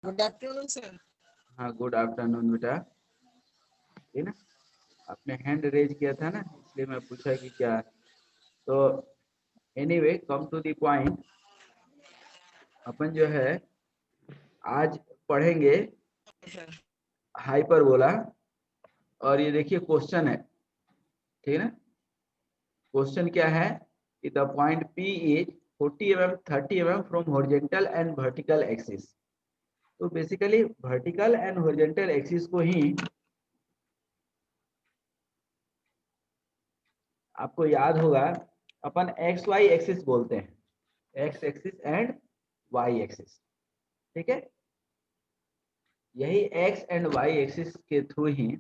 Good afternoon sir. हाँ, good afternoon बेटा। ठीक ना, आपने हैंड रेज किया था ना, इसलिए मैं पूछा कि क्या। तो anyway, come to the point. अपन जो है आज पढ़ेंगे हाइपरबोला। और ये देखिए क्वेश्चन है, ठीक है ना। क्वेश्चन क्या है कि the point P is 40 mm 30 mm from horizontal and vertical axis. तो basically vertical and horizontal axis को ही आपको याद होगा अपन एक्स वाई एक्सिस बोलते हैं, X axis and Y axis. ठीक है, यही एक्स एंड वाई एक्सिस के थ्रू ही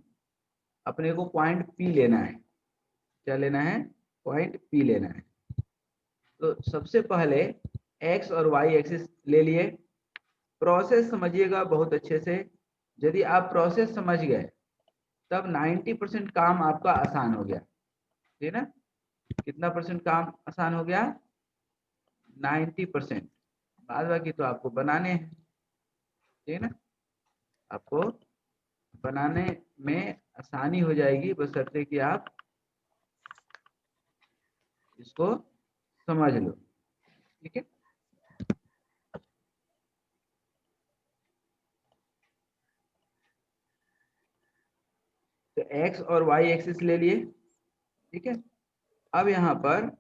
अपने को पॉइंट P लेना है। क्या लेना है? पॉइंट P लेना है। तो सबसे पहले एक्स और वाई एक्सिस ले लिए। प्रोसेस समझिएगा बहुत अच्छे से। यदि आप प्रोसेस समझ गए तब 90% काम आपका आसान हो गया, ठीक है ना। कितना परसेंट काम आसान हो गया? 90%। बाद बाकी तो आपको बनाने हैं, ठीक है ना। आपको बनाने में आसानी हो जाएगी, बशर्ते कि आप इसको समझ लो, ठीक है। तो एक्स और वाई एक्सिस ले लिए, ठीक है। अब यहाँ पर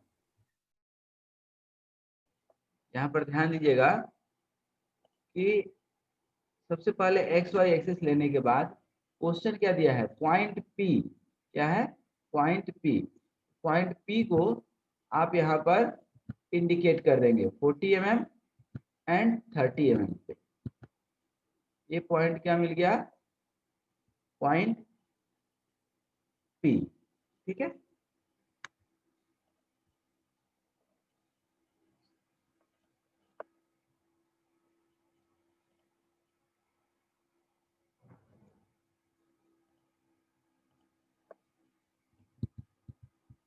ध्यान दीजिएगा कि सबसे पहले एक्स वाई एक्सिस लेने के बाद क्वेश्चन क्या दिया है? Point P। क्या है? Point P। पॉइंट P को आप यहाँ पर इंडिकेट कर देंगे 40 mm एंड 30 mm पे। ये पॉइंट क्या मिल गया? पॉइंट P, ठीक है।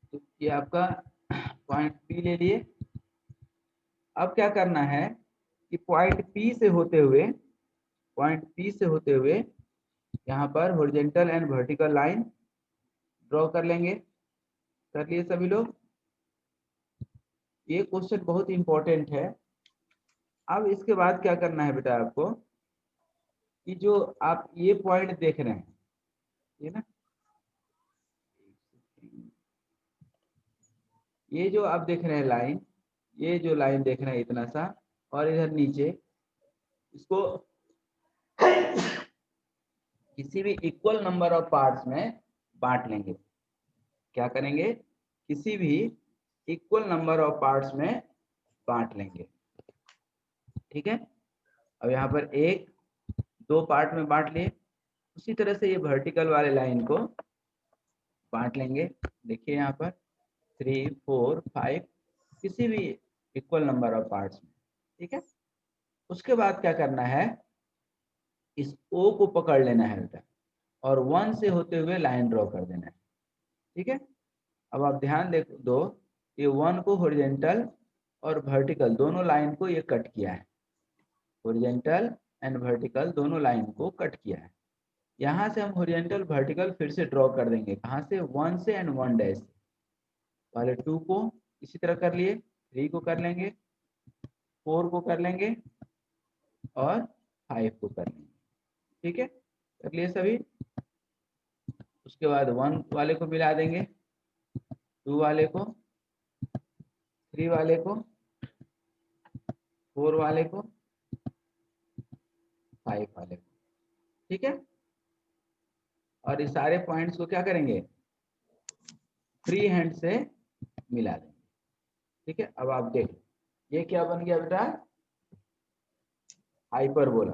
तो ये आपका पॉइंट P ले लिए। अब क्या करना है कि पॉइंट P से होते हुए यहाँ पर horizontal and vertical line draw कर लेंगे। कर लिए सभी लोग? ये क्वेश्चन बहुत इंपॉर्टेंट है। अब इसके बाद क्या करना है बेटा आपको कि जो आप ये पॉइंट देख रहे हैं, ये ना, ये जो आप देख रहे हैं लाइन, ये जो लाइन देख रहे हैं इतना सा, और इधर नीचे इसको किसी भी इक्वल नंबर ऑफ पार्ट्स में बांट लेंगे। क्या करेंगे? किसी भी इक्वल नंबर ऑफ पार्ट्स में बांट लेंगे, ठीक है। अब यहाँ पर एक दो पार्ट में बांट लिए, उसी तरह से ये वर्टिकल वाले लाइन को बांट लेंगे। देखिए यहाँ पर 3 4 5 किसी भी इक्वल नंबर ऑफ पार्ट्स में, ठीक है। उसके बाद क्या करना है, इस O को पकड़ लेना है बेटा, और 1 से होते हुए लाइन ड्रॉ कर देना है, ठीक है। अब आप ध्यान दो, ये 1 को हॉरिजॉन्टल और वर्टिकल दोनों लाइन को ये कट किया है। हॉरिजॉन्टल एंड वर्टिकल दोनों लाइन को कट किया है। यहाँ से हम हॉरिजॉन्टल वर्टिकल फिर से ड्रॉ कर देंगे। कहाँ से? 1 से एंड 1 डैश। पहले 2 को इसी तरह कर लिए, 3 को कर लेंगे, 4 को कर लेंगे और 5 को कर लेंगे, ठीक है। कर लिए सभी। उसके बाद 1 वाले को मिला देंगे, 2 वाले को, 3 वाले को, 4 वाले को, 5 वाले को, ठीक है। और इस सारे पॉइंट्स को क्या करेंगे? फ्री हैंड से मिला देंगे, ठीक है। अब आप देख, ये क्या बन गया बेटा? हाइपरबोला,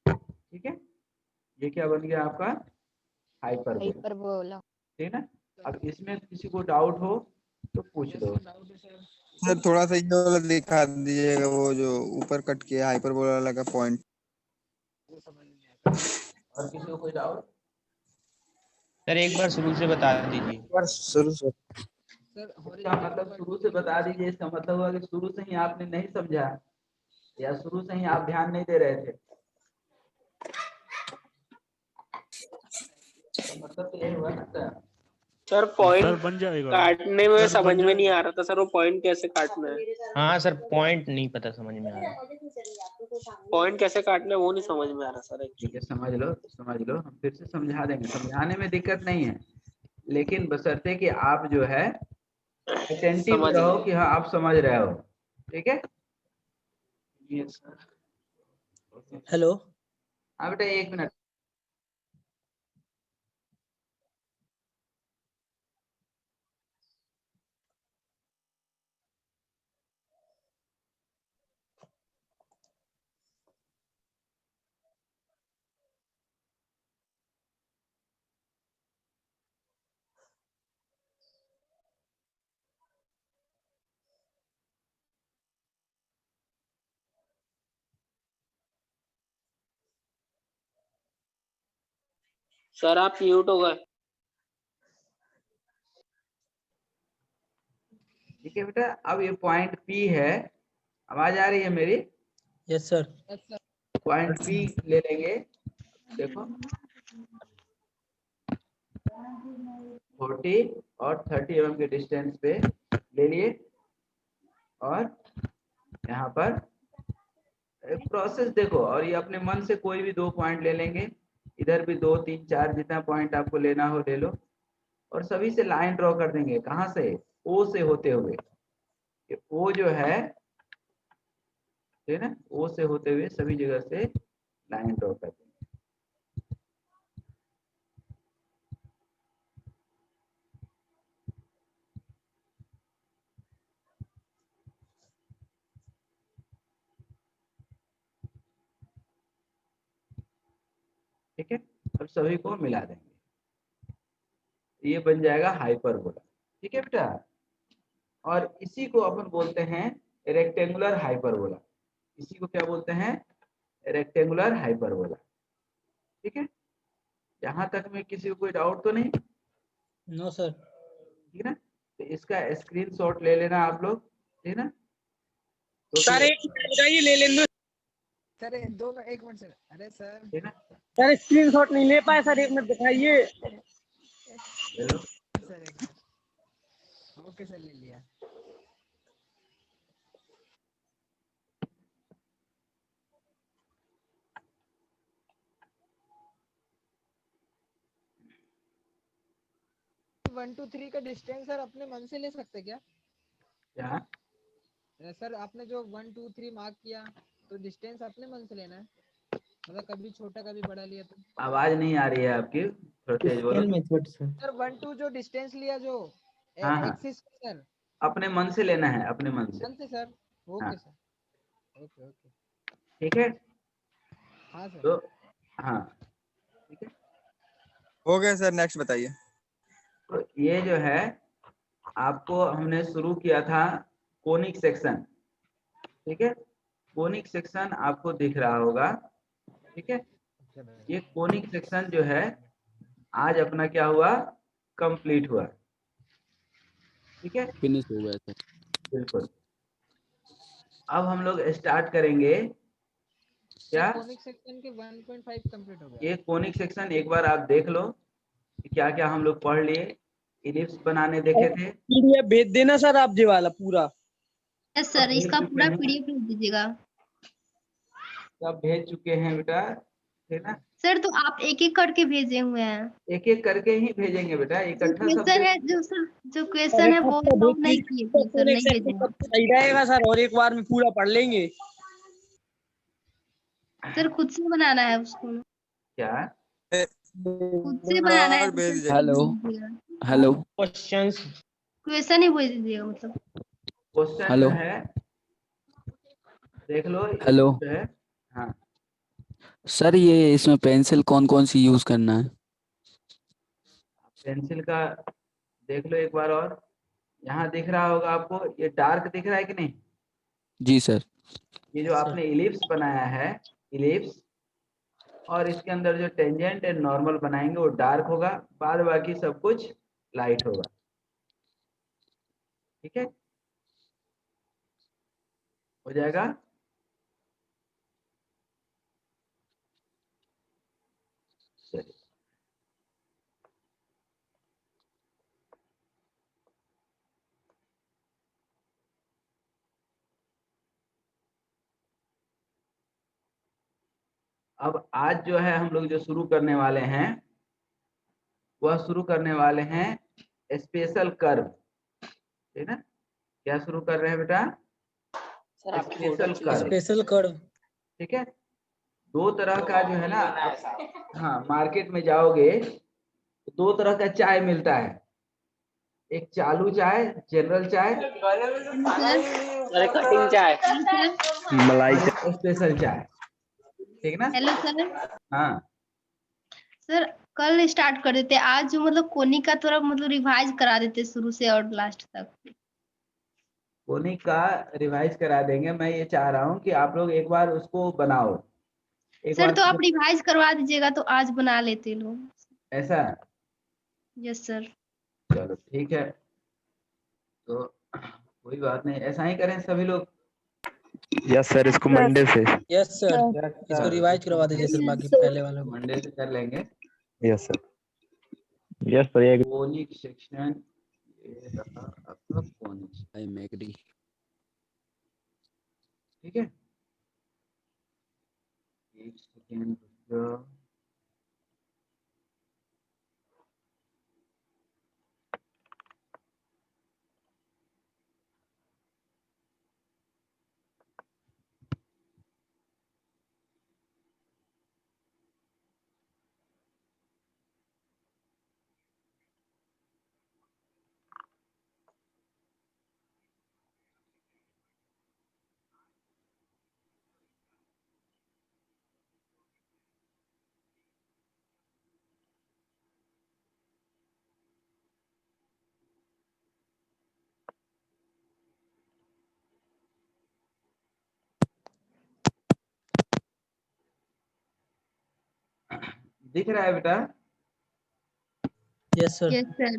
ठीक है। ये क्या बन गया आपका? Hyperbola, hyperbola. ठीक है ना। अब इसमें किसी को डाउट हो तो पूछ दो। सर थोड़ा सा ये वाला दिखा दीजिएगा, वो जो ऊपर कट किया हाइपरबोला वाला का पॉइंट। और किसी को कोई डाउट? सर एक बार शुरू से बता दीजिए। शुरू से इसका मतलब शुरू से बता दीजिए, इसका मतलब हुआ कि शुरू से ही आपने नहीं समझा, या शुरू से ही आप ध्यान नहीं दे रहे थे। मतलब तो ये हुआ ना सर। सर सर पॉइंट बन जाएगा काटने में सर, समझ बन में नहीं जाएगा। आ रहा था सर, वो पॉइंट कैसे काटना है, हाँ सर, पॉइंट नहीं पता समझ में आ रहा। पॉइंट कैसे काटना है वो नहीं समझ में आ रहा सर ठीक एक्चुअली। है, समझ लो, हम फिर से समझा देंगे, समझाने में दिक्कत नहीं है, लेकिन बशर्ते कि आप जो है अटेंटिव समझ रहो गए। कि हाँ आप समझ रहे हो। ठीक है, यस सर। हेलो हाँ बेटा 1 मिनट। सर आप म्यूट हो गए। ठीक है बेटा, अब ये पॉइंट पी है, आवाज आ रही है मेरी? Yes sir. पॉइंट पी ले लेंगे, देखो 40 और 30 mm के डिस्टेंस पे ले लिए, और यहाँ पर प्रोसेस देखो, और ये अपने मन से कोई भी 2 पॉइंट ले लेंगे, इधर भी 2 3 4 जितना पॉइंट आपको लेना हो ले लो, और सभी से लाइन ड्रॉ कर देंगे। कहाँ से? ओ से होते हुए, ओ जो है ठीक है ना, ओ से होते हुए सभी जगह से लाइन ड्रॉ कर देंगे। ठीक है, अब सभी को मिला देंगे, ये बन जाएगा हाइपरबोला। ठीक है बेटा, और इसी को अपन बोलते हैं रेक्टेंगुलर हाइपरबोला। इसी को क्या बोलते हैं? Rectangular hyperbola. ठीक है, यहाँ तक में किसी को कोई डाउट तो नहीं? No sir. ठीक है ना, तो इसका स्क्रीनशॉट ले लेना आप लोग, ठीक है ना। तो सर एक मिनट बताइए, ले लेंगे सर दो एक मिनट सर, अरे सर ठीक है ना, सर, स्क्रीनशॉट नहीं ले पाए सर, एक मिनट दिखाइए। ले लो। सर एक मिनट, ओके सर ले लिया। वन टू थ्री का डिस्टेंस सर अपने मन से ले सकते क्या? क्या? सर आपने जो 1 2 3 मार्क किया, तो डिस्टेंस अपने मन से लेना है, मतलब कभी छोटा कभी बड़ा लिया तो। आवाज नहीं आ रही है आपकी, थोड़ा तेज बोलो। Method sir. सर 1 2 जो डिस्टेंस लिया जो हाँ हाँ, एक्सिस सर, अपने मन से लेना है, अपने मन से। मन से सर। हाँ ओके सर, ओके ओके। ठीक है, हाँ सर। तो हाँ ठीक है, हो गया सर, नेक्स्ट बताइए। तो ये जो है आपको हमने शुरू किया था कोनिक सेक्शन। ठीक है, कोनिक सेक्शन आपको दिख रहा होगा। ठीक है, ये कोनिक सेक्शन जो है आज अपना क्या हुआ? कंप्लीट हुआ। ठीक है, फिनिश हो गया सर। बिल्कुल। अब हम लोग स्टार्ट करेंगे क्या? कोनिक सेक्शन के 1.5 कंप्लीट हो गया। ये कोनिक सेक्शन एक बार आप देख लो कि क्या क्या हम लोग पढ़ लिए। इलिप्स बनाने देखे थे, पीडीएफ भेज देना सर आप ये वाला पूरा। यस सब सर, भेज इसका चुके पूरा हैं, पीडीएफ भेज दीजिएगा। सब भेज चुके हैं बेटा, ठीक है ना। सर तो आप एक एक करके भेजे हुए हैं। एक एक करके ही भेजेंगे बेटा, जो इकट्ठा सब क्वेश्चन है, जो सर जो क्वेश्चन है वो लॉक नहीं किए थे सर, नहीं भेजे हैं। सही रहेगा सर, और एक बार में पूरा पढ़ लेंगे। सर खुद से बनाना है उसको, क्या? खुद से बनाना है तो सर हेलो भेज दीजिएगा। हेलो क्वेश्चंस क्वेश्चन ही भेज दीजिएगा मतलब। क्वेश्चन जो हेलो है देख लो, हेलो जो है हाँ, सर, ये इसमें पेंसिल कौन कौन सी यूज करना है? पेंसिल का देख लो एक बार और। यहाँ दिख रहा होगा आपको, ये डार्क दिख रहा है कि नहीं? जी सर। ये जो आपने इलिप्स बनाया है, इलिप्स, और इसके अंदर जो टेंजेंट एंड नॉर्मल बनाएंगे वो डार्क होगा, बाद बाकी सब कुछ लाइट होगा। ठीक है, हो जाएगा। चलिए, अब आज जो है हम लोग जो शुरू करने वाले हैं वह शुरू करने वाले हैं स्पेशल कर्व, ठीक है ना। क्या शुरू कर रहे हैं बेटा? सर आपकी फोटो स्पेशल अच्छी कर्व, स्पेशल कर्व। ठीक है। दो तरह का जो है ना, हाँ मार्केट में जाओगे तो दो तरह का चाय मिलता है, एक चालू चाय, जनरल चाय, अरे कटिंग चाय। मलाई और एक स्पेशल चाय, ठीक ना। Hello sir. हाँ सर कल स्टार्ट कर देते, आज जो मतलब कोनी का थोड़ा मतलब रिवाइज करा देते शुरू से और लास्ट तक। कोनी का रिवाइज करा देंगे। मैं ये चाह रहा हूँ कि आप लोग एक बार उसको बनाओ, एक सर बार तो आप रिवाइज करवा दीजिएगा तो आज बना लेते लोग। ऐसा। Yes sir. चलो ठीक है, तो कोई बात नहीं, ऐसा ही करें सभी लोग। यस सर, इसको मंडे से। यस सर, इसको चलो, रिवाइज करवा दीजिए सर, बाकी पहले वालों को। मंडे से कर लेंगे। Yes sir. यस सर, ये कोनिक सेक्शन, ये रहा आपका कोनिक, आई एम एग्री। ठीक है। एक सेकेंड रुको। दिख रहा है बेटा? Yes sir. Yes sir.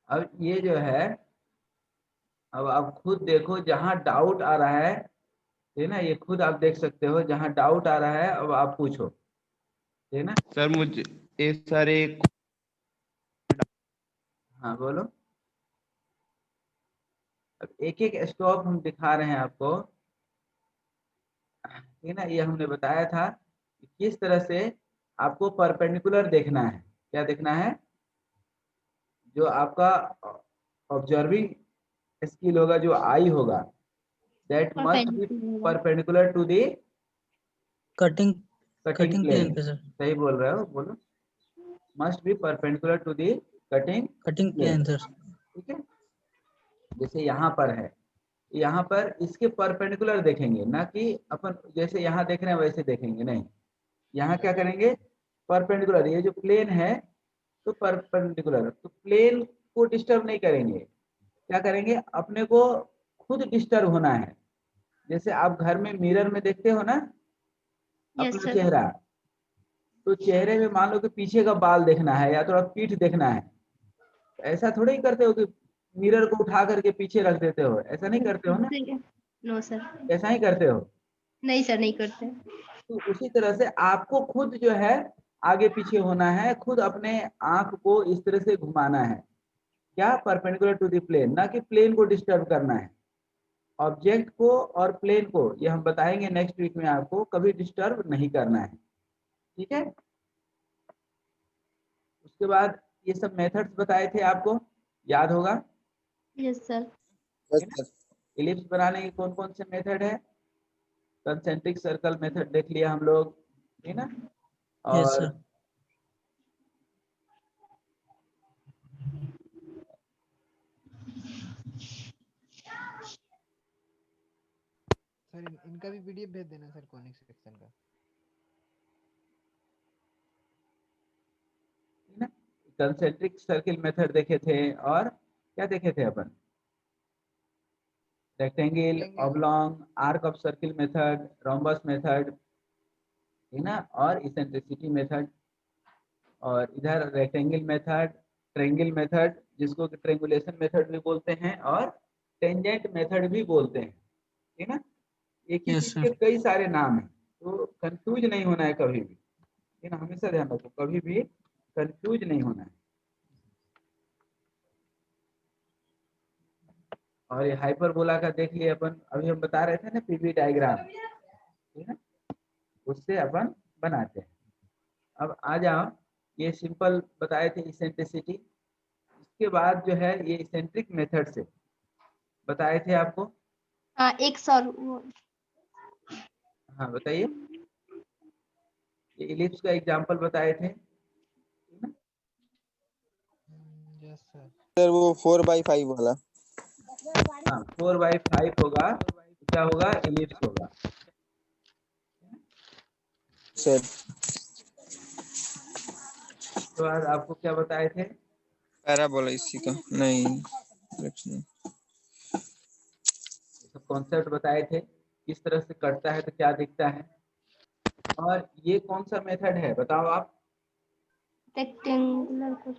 अब ये जो है, अब आप खुद देखो, जहां डाउट आ रहा है ना, ये खुद आप देख सकते हो, जहां डाउट आ रहा है अब आप पूछो, ठीक ना। सर मुझे एक सर एक हाँ बोलो। अब एक एक स्टॉप हम दिखा रहे हैं आपको, ठीक है ना। ये हमने बताया था कि किस तरह से आपको परपेंडिकुलर देखना है। क्या देखना है? जो आपका ऑब्जर्विंग स्किल होगा, जो आई होगा, that must be perpendicular to the cutting cutting cutting plane. Plane पे सर। सही बोल रहे हो, बोलो। Must be perpendicular to the cutting cutting plane, plane sir. ठीक है। जैसे यहाँ पर है, यहाँ पर इसके परपेंडिकुलर देखेंगे, ना कि अपन जैसे यहाँ देख रहे हैं वैसे देखेंगे, नहीं। यहाँ क्या करेंगे? परपेंडिकुलर, ये जो प्लेन है तो परपेंडिकुलर, तो प्लेन को डिस्टर्ब नहीं करेंगे। क्या करेंगे? अपने को खुद डिस्टर्ब होना है। जैसे आप घर में मिरर में देखते हो ना यस अपना सर। चेहरा, तो चेहरे में मान लो कि पीछे का बाल देखना है या थोड़ा पीठ देखना है, ऐसा थोड़ा ही करते हो कि मिरर को उठा करके पीछे रख देते हो, ऐसा नहीं करते हो ना। No sir. ऐसा ही करते हो। नहीं सर, नहीं करते। तो उसी तरह से आपको खुद जो है आगे पीछे होना है, खुद अपने आंख को इस तरह से घुमाना है। क्या? परपेंडिकुलर टू द प्लेन, ना कि प्लेन को डिस्टर्ब करना है। ऑब्जेक्ट को और प्लेन को, ये हम बताएंगे नेक्स्ट वीक में, आपको कभी डिस्टर्ब नहीं करना है, ठीक है। उसके बाद ये सब मेथड्स बताए थे आपको, याद होगा, यस सर। है ना। इलिप्स बनाने के कौन कौन से मेथड है? कंसेंट्रिक सर्कल मेथड देख लिया हम लोग, है ना। यस और सर। सर इनका भी पीडीएफ भेज देना सर, कॉनिक सेक्शन का। कंसेंट्रिक सर्किल मेथड देखे थे, और क्या देखे थे अपन? Rectangle, oblong, arc of circle method, rhombus method, है ना, और इसेंट्रिसिटी मेथड। और इधर रेक्टेंगल मेथड, ट्रेंगल मेथड, जिसको ट्रेंगुलेशन मेथड भी बोलते हैं, और टेंजेंट मेथड भी बोलते हैं, है ना। एक ही यस चीज के सर। कई सारे नाम हैं, तो कंफ्यूज नहीं होना है कभी भी, है ना। हमेशा ध्यान रखो, कभी भी कंफ्यूज नहीं होना है। और ये हाइपरबोला का देख लिए अपन, अभी हम बता रहे थे ना पीवी डायग्राम, है ना, उससे अपन बनाते हैं। अब आ जाओ, ये सिंपल बताए थे इसेंट्रिसिटी, इसके बाद जो है ये इसेंट्रिक मेथड से बताए थे आपको। हाँ, एक सौ। हाँ बताइए, ये इलिप्स का एग्जांपल बताए थे। Yes sir. सर वो 4/5 वाला। हाँ 4/5 होगा, क्या होगा, इलिप्स होगा। सर तो आज आपको क्या बताए थे, पैराबोला इसी का नहीं, नहीं। सब कॉन्सेप्ट बताए थे, किस तरह से कटता है तो क्या दिखता है। और ये कौन सा मेथड है बताओ आप, रेक्टेंगुलर कुछ।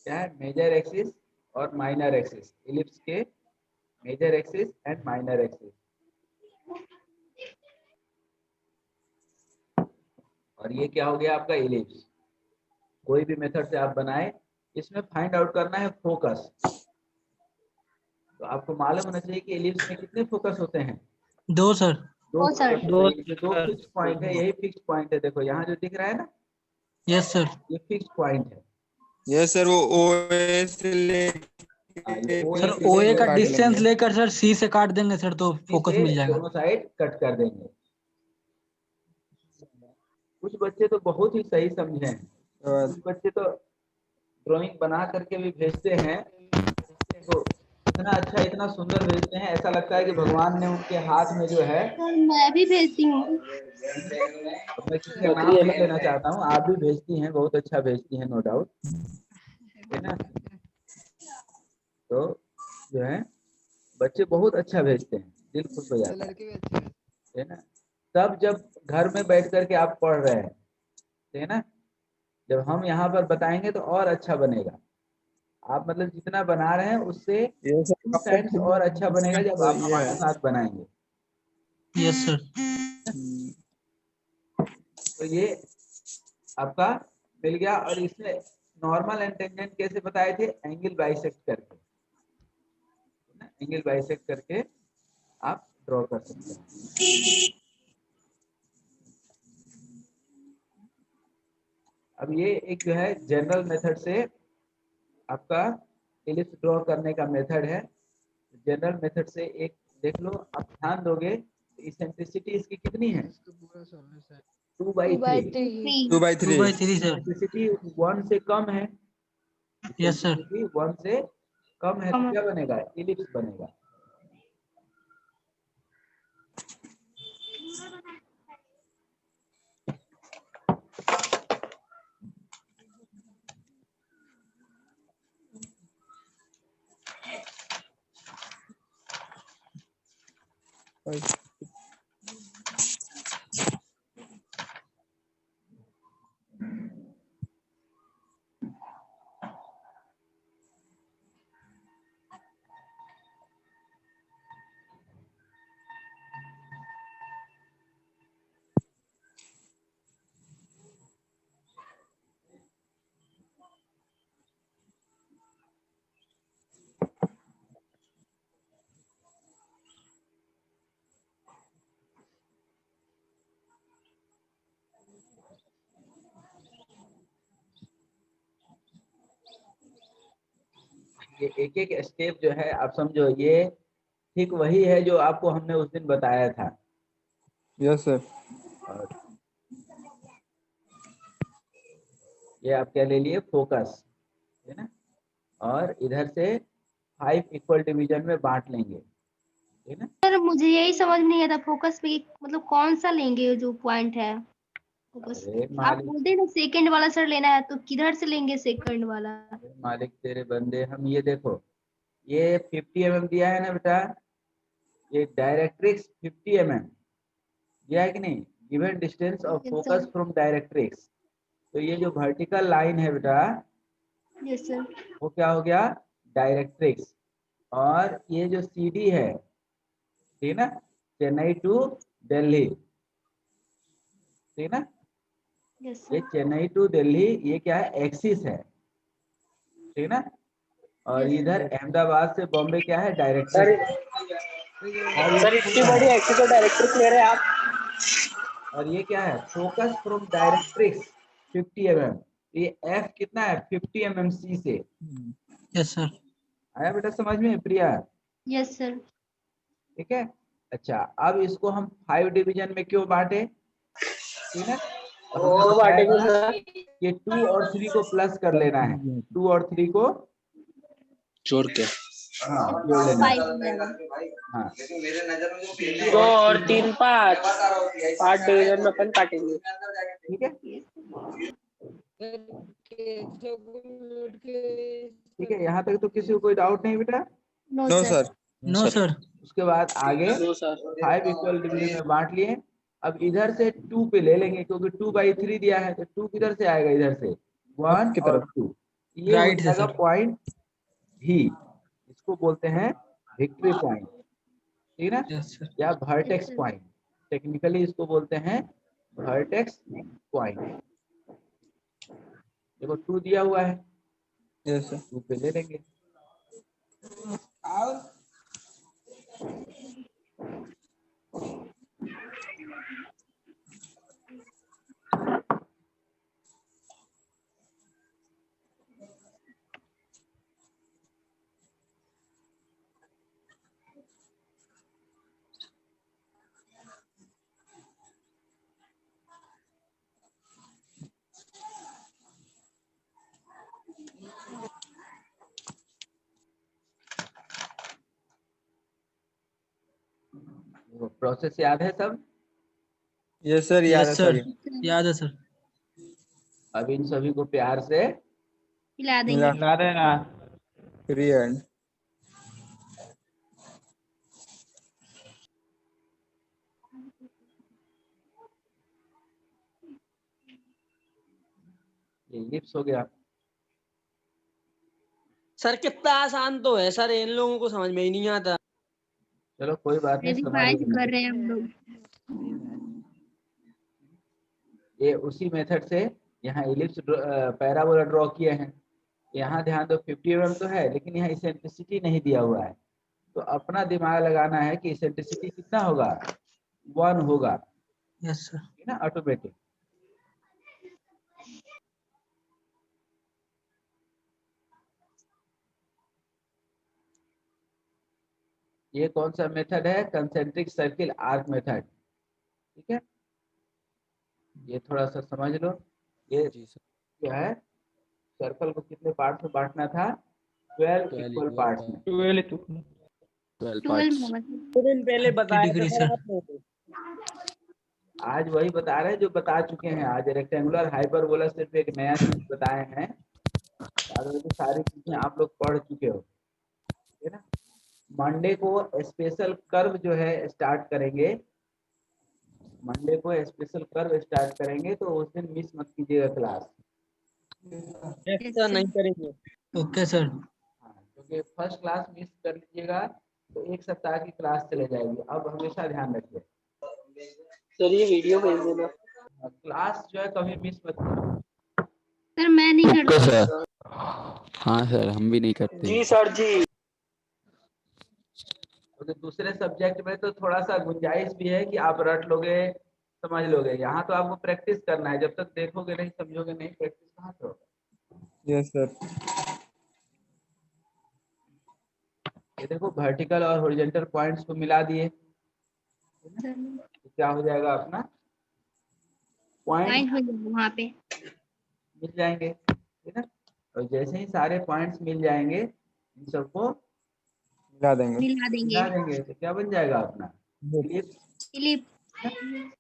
क्या है, मेजर एक्सिस और माइनर एक्सिस, इलिप्स के major axis and minor axis. और ये क्या हो गया आपका इलिप्स। कोई भी मेथड से आप बनाए, इसमें फाइंड आउट करना है फोकस। तो आपको मालूम होना चाहिए कि इलिप्स में कितने फोकस होते हैं, 2 सर। दो ओ सर। फोकस होते हैं। ये दो फिक्स पॉइंट है, यही फिक्स पॉइंट है, देखो यहाँ जो दिख रहा है ना, यस सर। ये फिक्स पॉइंट है। ये सर वो OA से हाँ, ये O सर से ओए लेकर का काट डिस्टेंस लेंगे। लेकर सर सी से काट देंगे सर, तो फोकस से मिल जाएगा। दोनों साइड कट कर देंगे। कुछ बच्चे तो बहुत ही सही समझे हैं, कुछ बच्चे तो ड्राइंग बना करके भी भेजते हैं, तो इतना अच्छा इतना सुंदर भेजते हैं, ऐसा लगता है कि भगवान ने उनके हाथ में जो है। सर मैं भी भेजती हूँ। अब मैं किसी का नाम नहीं लेना चाहता हूँ, आप भी भेजती हैं, बहुत अच्छा भेजती हैं, नो डाउट, है ना। तो जो है बच्चे बहुत अच्छा भेजते हैं, दिल खुश हो जाता लड़के भी अच्छे हैं। है ना। तब जब घर में बैठ करके आप पढ़ रहे हैं, है ना, जब हम यहाँ पर बताएंगे तो और अच्छा बनेगा। आप मतलब जितना बना रहे हैं उससे ये सर 2 टाइम्स और अच्छा बनेगा जब आप ये हमारे है। साथ बनाएंगे। Yes sir. तो ये आपका मिल गया। और इसमें नॉर्मल एंड टेंजेंट कैसे बताए थे, एंगल बाइसेक्ट करके, है ना, एंगल बाइसेक्ट करके आप ड्रॉ कर सकते हैं। अब ये एक जो है जनरल मेथड से आपका इलिप्स ड्रॉ करने का मेथड है। जनरल मेथड से एक देख लो, आप ध्यान दोगे इसेंट्रिसिटी इसकी कितनी है, इसका पूरा सॉल्व है 2/3। 2/3 2/3 सर। इसेंट्रिसिटी 1 से कम है, यस सर। इसेंट्रिसिटी 1 से कम है तो क्या बनेगा, इलिप्स बनेगा। ये एक एक स्टेप जो है आप समझो, ये ठीक वही है जो आपको हमने उस दिन बताया था। Yes sir. और ये आप क्या ले लिए, फोकस, है ना। और इधर से 5 इक्वल डिवीजन में बांट लेंगे, है ना। सर मुझे यही समझ नहीं आता, फोकस पे मतलब कौन सा लेंगे जो पॉइंट है फोकस। अरे आप मालिक, बोलते ना सेकंड वाला सर लेना है, तो किधर से लेंगे सेकंड वाला। मालिक तेरे बंदे, हम ये देखो, ये 50 mm दिया है ना बेटा, ये डायरेक्ट्रिक्स 50 mm दिया है कि नहीं, given distance of yes focus sir. From directrix. तो ये जो वर्टिकल लाइन है बेटा, यस सर। वो क्या हो गया, डायरेक्ट्रिक्स। और ये जो CD है, ठीक ना, चेन्नई टू दिल्ली, ठीक ना, यस ये सर। चेन्नई टू दिल्ली ये क्या है, एक्सिस है, ठीक ना। और Yes, इधर अहमदाबाद से बॉम्बे क्या है, डायरेक्ट। सर और ये सर इतनी बड़ी एक्सेस डायरेक्टर ले रहे हैं आप। और ये क्या है, फोकस फ्रॉम डायरेक्ट्रिक्स 50 mm। ये एफ कितना है, 50 mm सी से। Yes sir. आया बेटा समझ में प्रिया? yes sir। ठीक है। अच्छा अब इसको हम 5 डिवीजन में क्यों बांटे, ठीक है। तो हमने वो बताया बांटेंगे था सर। कि 2 और 3 को प्लस कर लेना है, 2 और 3 को जोड़ के हाँ जोड़ लेना है। 5 हो जाएगा। हाँ 2 और 3 5 5 डिवीजन में अपन काटेंगे। ठीक है, ठीक है। यहाँ तक तो किसी को कोई डाउट नहीं बेटा? No no sir. Sir. No sir. उसके बाद आगे नो सर। 5 इक्वल डिवीजन में बांट लिए। अब इधर से 2 पे ले लेंगे क्योंकि 2/3 दिया है, तो 2 किधर से आएगा, इधर से 1 की और तरफ। 2, ये हो राइट से जाएगा सर। पॉइंट भी, इसको बोलते हैं विक्ट्री पॉइंट, ठीक है ना, यस सर। या vertex Yes, sir. Point. Technically इसको बोलते हैं वर्टेक्स पॉइंट। देखो 2 दिया हुआ है, यस सर। 2 पे ले लेंगे। प्रोसेस याद है सब? यस सर, याद है यस सर। सर। याद है सर। अब इन सभी को प्यार से मिला देंगे। मिला मिला देना। Free and. ये लिप्स हो गया। सर कितना आसान तो है सर, इन लोगों को समझ में ही नहीं आता। चलो कोई बात नहीं, समझ रिवाइज लेंगे। कर रहे हैं हम लोग। ये उसी मेथड से यहाँ इलिप्स पैराबोला ड्रॉ किए हैं। यहाँ ध्यान दो 50 mm तो है, लेकिन यहाँ इसेंट्रिसिटी नहीं दिया हुआ है, तो अपना दिमाग लगाना है कि इसेंट्रिसिटी कितना होगा, 1 होगा, यस सर। ठीक ना, ऑटोमेटिक। ये कौन सा मेथड है, कंसेंट्रिक सर्किल आर्क मेथड, ठीक है। ये थोड़ा सा समझ लो। ये क्या है, सर्कल को कितने पार्ट में बांटना था, 12 इक्वल पार्ट्स में। 12 होगा। दो दिन पहले 30 बताया था डिग्री सर सर। आपने। आज वही बता रहे हैं जो बता चुके हैं। आज रेक्टेंगुलर हाइपरबोला सिर्फ एक नया चीज बताए हैं, बाकी सारी चीजें आप लोग पढ़ चुके हो, ठीक है ना। मंडे को स्पेशल कर्व जो है स्टार्ट करेंगे, मंडे को स्पेशल कर्व स्टार्ट करेंगे, तो उस दिन मिस मत कीजिएगा क्लास। यस सर, नहीं करेंगे। Okay sir. हाँ, क्योंकि फर्स्ट क्लास मिस कर लीजिएगा तो एक सप्ताह की क्लास चले जाएगी। अब हमेशा ध्यान रखिए, सर ये वीडियो भेज देना। क्लास जो है कभी मिस मत कीजिए। सर मैं नहीं करता। सर हाँ सर, हम भी नहीं करते। जी सर जी। तो दूसरे सब्जेक्ट में तो थोड़ा सा गुंजाइश भी है कि आप रट लोगे, समझ लोगे। यहाँ तो आपको प्रैक्टिस करना है, जब तक देखोगे नहीं समझोगे नहीं, प्रैक्टिस कहाँ से होगा। Yes sir. ये देखो वर्टिकल और हॉरिजॉन्टल पॉइंट्स को मिला दिए, तो क्या हो जाएगा, अपना पॉइंट पॉइंट हो जाएगा वहाँ पे। मिल जाएंगे, ठीक है। और जैसे ही सारे पॉइंट्स मिल जाएंगे, इन सबको मिला देंगे। मिला देंगे। मिला देंगे, तो क्या बन जाएगा अपना इलिप्स।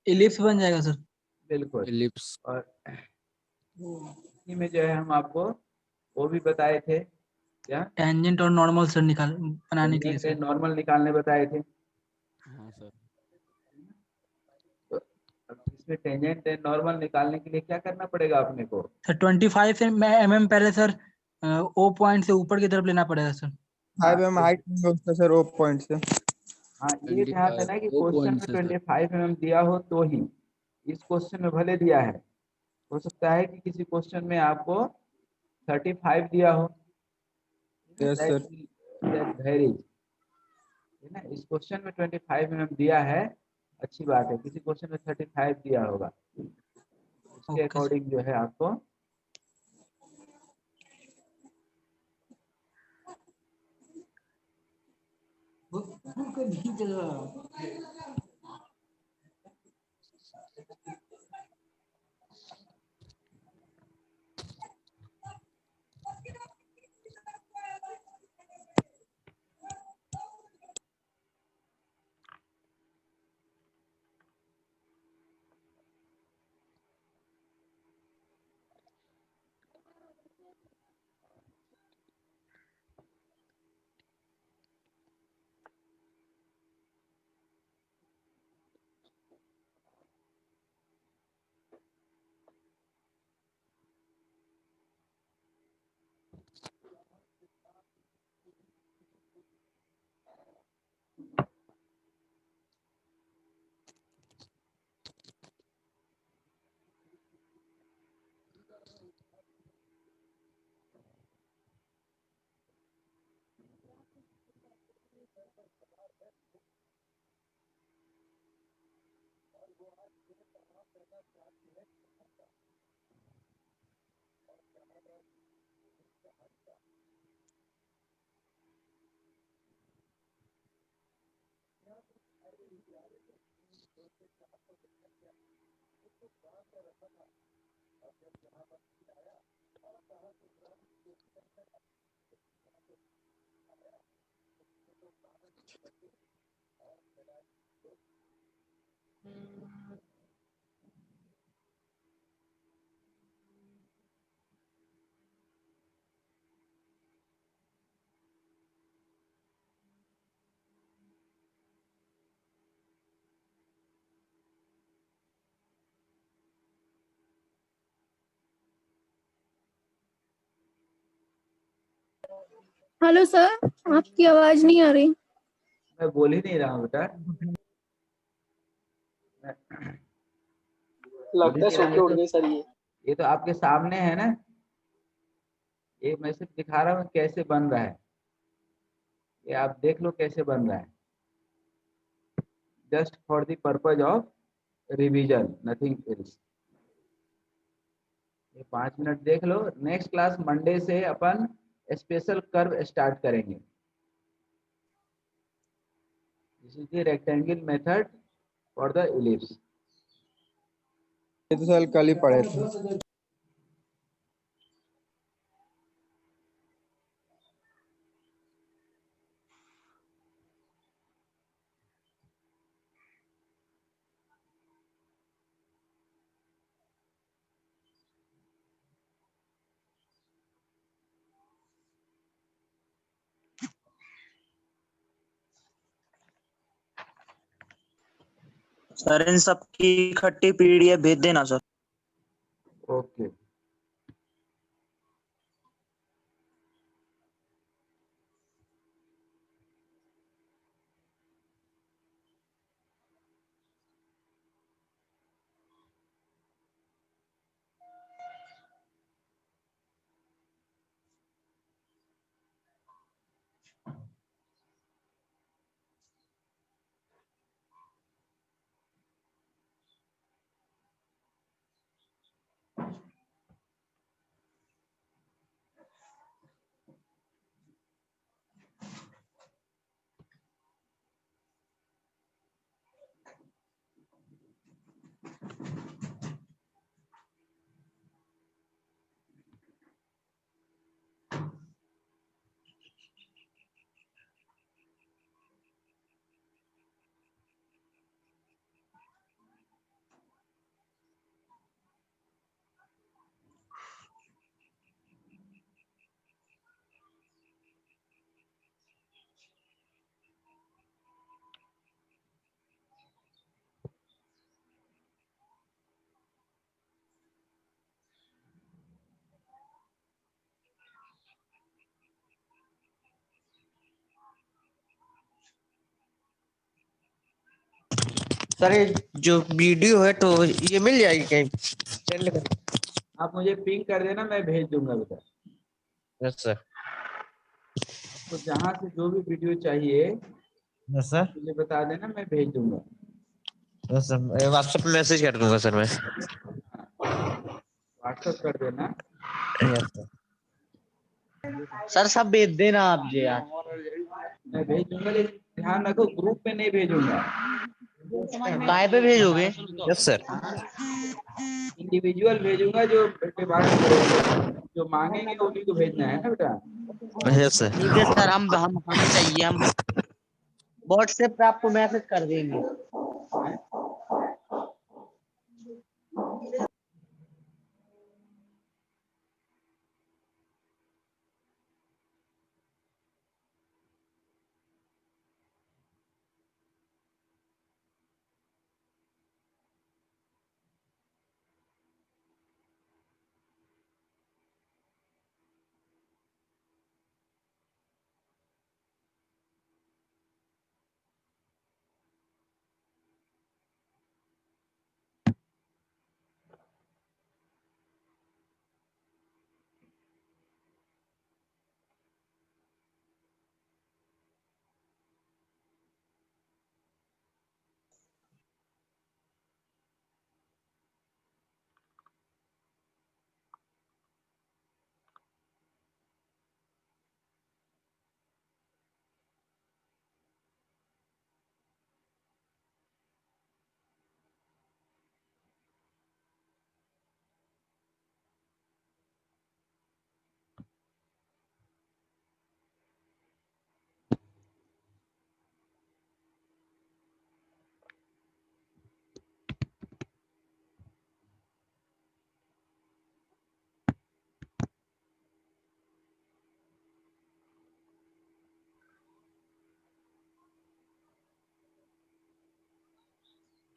इलिप्स बन जाएगा सर। बिल्कुल। एलिप्स। और इसी में जो है हम आपको वो भी बताए थे, क्या टेंजेंट और नॉर्मल सर निकाल बनाने के लिए सर। नॉर्मल निकालने बताए थे। हाँ सर। तो अब इसमें टेंजेंट एंड नॉर्मल निकालने के लिए क्या करना पड़ेगा अपने को, सर 25 mm पहले सर ओ पॉइंट से ऊपर की तरफ लेना पड़ेगा सर। 5 mm हाइट में उसका सर ओ पॉइंट से। हाँ ये ध्यान देना कि वो क्वेश्चन point में से सर। 25 mm दिया हो तो ही, इस क्वेश्चन में भले दिया है हो सकता है कि किसी क्वेश्चन में आपको 35 दिया हो। Yes sir. दैट वेरीज, है ना। इस क्वेश्चन में 25 mm दिया है, अच्छी बात है। किसी क्वेश्चन में 35 दिया होगा, उसके ओके सर। अकॉर्डिंग जो है आपको हेलो सर, आपकी आवाज नहीं आ रही। मैं बोल ही नहीं रहा हूँ बेटा, लगता है सो के उठ गई सर ये तो आपके सामने है ना। ये मैं सिर्फ दिखा रहा हूँ कैसे बन रहा है, ये आप देख लो कैसे बन रहा है। Just for the purpose of revision, nothing else. ये 5 मिनट देख लो। नेक्स्ट क्लास मंडे से अपन स्पेशल कर्व स्टार्ट करेंगे। This is the rectangle method for the ellipse. ये तो सर कल ही पढ़े थे। सर इन सब की इकट्ठी पीडीएफ भेज देना सर। ओके। सर ये जो वीडियो है तो ये मिल जाएगी कहीं? आप मुझे पिंग कर देना, मैं भेज दूंगा बेटा। Yes sir. तो जहाँ से जो भी वीडियो चाहिए यस सर। आप मुझे बता देना, मैं भेज दूंगा। यस सर, व्हाट्सएप पे मैसेज कर दूंगा सर मैं। व्हाट्सएप कर देना। Yes sir. सर सब भेज देना आप जी यार। मैं भेज दूंगा, लेकिन ध्यान रखो ग्रुप में नहीं भेजूंगा। काय पे भेजोगे? Yes sir. इंडिविजुअल भेजूंगा, जो डिमांड जो मांगेंगे उन्हीं को भेजना है ना बेटा। Yes sir. ठीक है सर, हम चाहिए, हम व्हाट्सएप पे आपको मैसेज कर देंगे।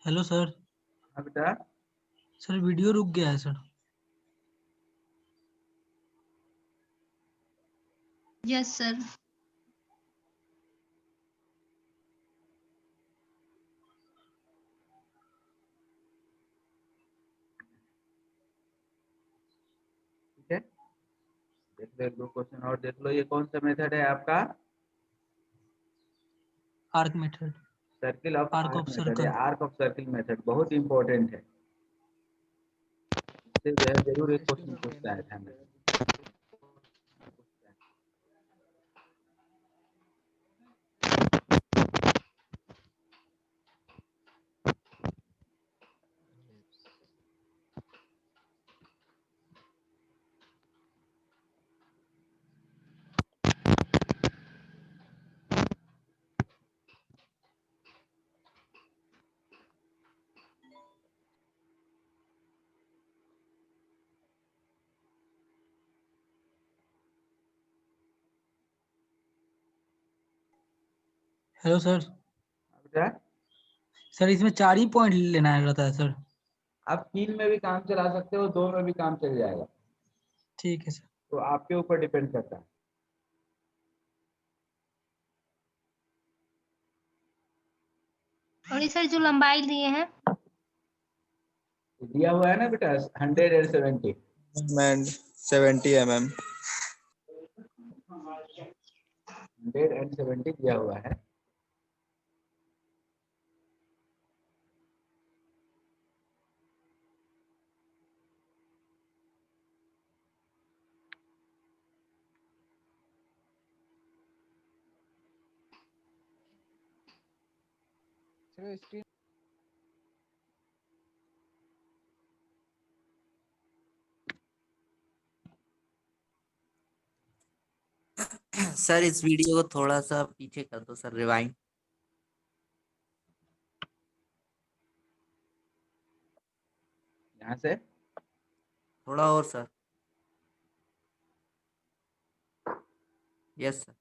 Hello sir. हाँ बेटा। सर वीडियो रुक गया है सर। Yes sir. ठीक है, देख लो, एक दो क्वेश्चन और देख लो। ये कौन सा मेथड है आपका? Arc method. Circle of arc arc of method है। Circle. Arc of circle method बहुत इंपॉर्टेंट है। इससे जो है जरूर एक क्वेश्चन पूछता है, ध्यान रखना। Hello sir. बेटा, सर इसमें 4 ही पॉइंट लेना रहता है सर। आप 3 में भी काम चला सकते हो, 2 में भी काम चल जाएगा। ठीक है सर। तो आपके ऊपर डिपेंड करता है। और ये सर जो लंबाई लिए हैं, दिया हुआ है ना बेटा, 170। And 70 mm। 170 दिया हुआ है। चलो स्क्रीन सर इस वीडियो को थोड़ा सा पीछे कर दो सर, रिवाइंड। यहाँ से थोड़ा और सर। Yes sir.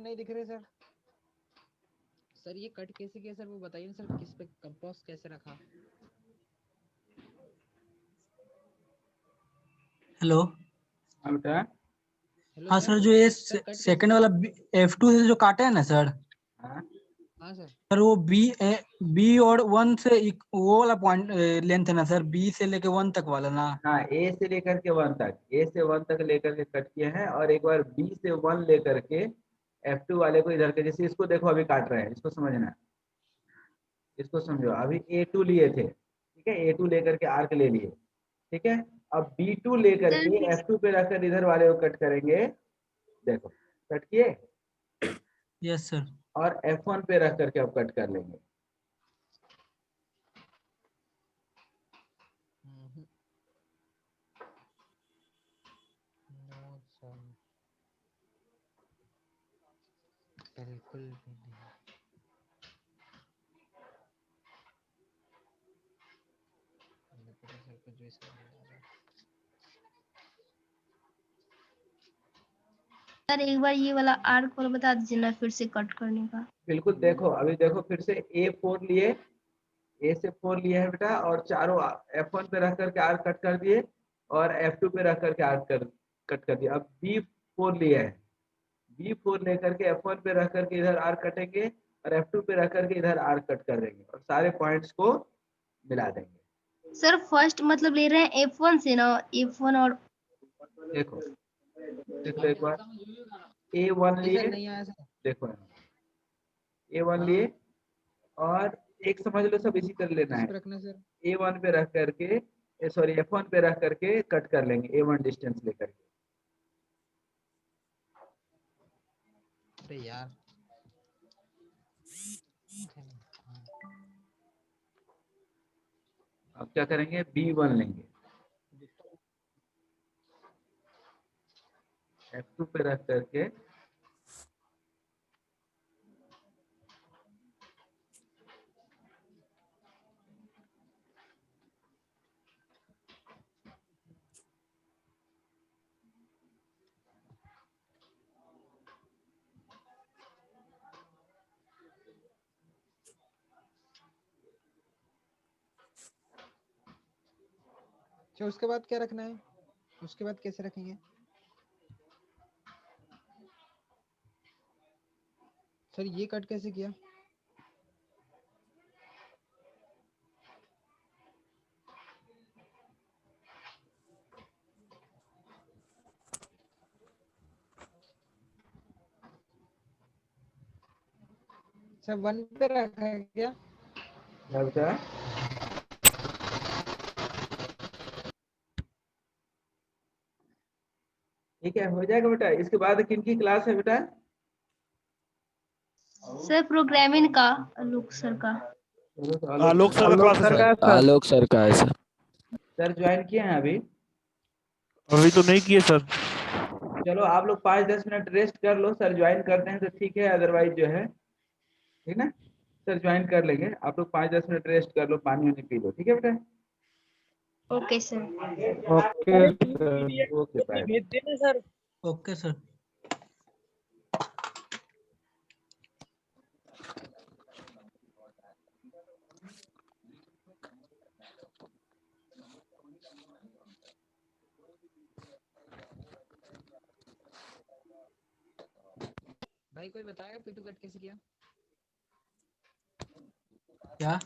नहीं दिख रहे सर। सर ये कट कैसे किया सर, वो बताइए ना सर, किस पे कंपोज कैसे रखा। हेलो। हाँ बेटा। हेलो हाँ सर। सर, जो ये सर कट कैसे सेकंड वाला F2 से जो काटा है ना सर, हाँ हाँ सर। सर वो बी और 1 से वो वाला पॉइंट लेंथ है ना सर, बी से लेके 1 तक वाला ना। हाँ, ए से लेकर के 1 तक, ए से 1 तक लेकर के कट किए हैं, और एक बार बी से 1 लेकर के F2 वाले को इधर के, जैसे इसको देखो अभी काट रहे हैं, इसको समझना, इसको समझो। अभी A2 लिए थे, ठीक है, A2 लेकर के आर्क ले लिए, ठीक है। अब B2 लेकर सर के F2 पे रखकर इधर वाले को कट करेंगे, देखो कट किए, यस सर। और F1 पे रख करके अब कट कर लेंगे। नो सर, बिल्कुल भी नहीं। सर कुछ भी समझ नहीं आ रहा। सर एक बार ये वाला आर्क और बता दीजिए ना फिर से कट करने का। बिल्कुल, देखो अभी देखो फिर से A4 लिए, ए से 4 लिए है बेटा, और चारों F1 पे रख करके आर्क कट कर दिए, और F2 पे रख करके आर्क कट कर दिया। अब B4 लिए है, B4 लेकर के F1 पे रख करके इधर आर्क कटेंगे, और F2 पे रख करके इधर आर्क कट कर देंगे, और सारे पॉइंट्स को मिला देंगे। सर फर्स्ट मतलब ले रहे हैं F1 से ना, F1 और देखो देखो एक बार A1 नहीं सर लिए, नहीं आया सर। देखो A1 लिए, और एक समझ लो सब इसी तरह लेना किस है। पे रखना सर। A1 पे रख करके, सॉरी F1 पे रख करके कट कर लेंगे A1 डिस्टेंस लेकर के। अरे यार अब क्या करेंगे, B1 लेंगे, F2 पे रख करके अच्छा उसके बाद क्या रखना है, उसके बाद कैसे रखेंगे सर, ये कट कैसे किया। सर 1 पे रखा है क्या। क्या बेटा, ठीक है, हो जाएगा बेटा। इसके बाद किन की क्लास है बेटा। सर प्रोग्रामिंग का आलोक सर का। आलोक सर का क्लास है सर। आलोक सर का है सर। सर ज्वाइन किए हैं अभी। अभी तो नहीं किए सर। चलो आप लोग 5-10 मिनट रेस्ट कर लो, सर ज्वाइन करते हैं तो ठीक है, अदरवाइज जो है, ठीक ना, सर ज्वाइन कर लेंगे। आप लोग 5-10 मिनट रेस्ट कर लो, पानी वानी पी लो, ठीक है बेटा। Okay sir. Okay sir. Okay bye. भेज देना सर। Okay sir. भाई कोई बताएगा P2 कट कैसे किया। क्या।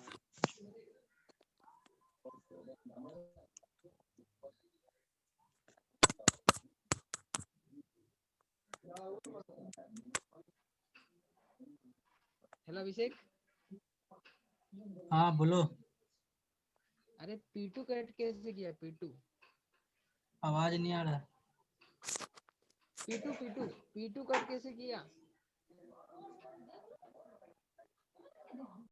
हेलो अभिषेक। हाँ बोलो। अरे P2 कट कैसे किया P2। आवाज नहीं आ रहा। P2 कट कैसे किया।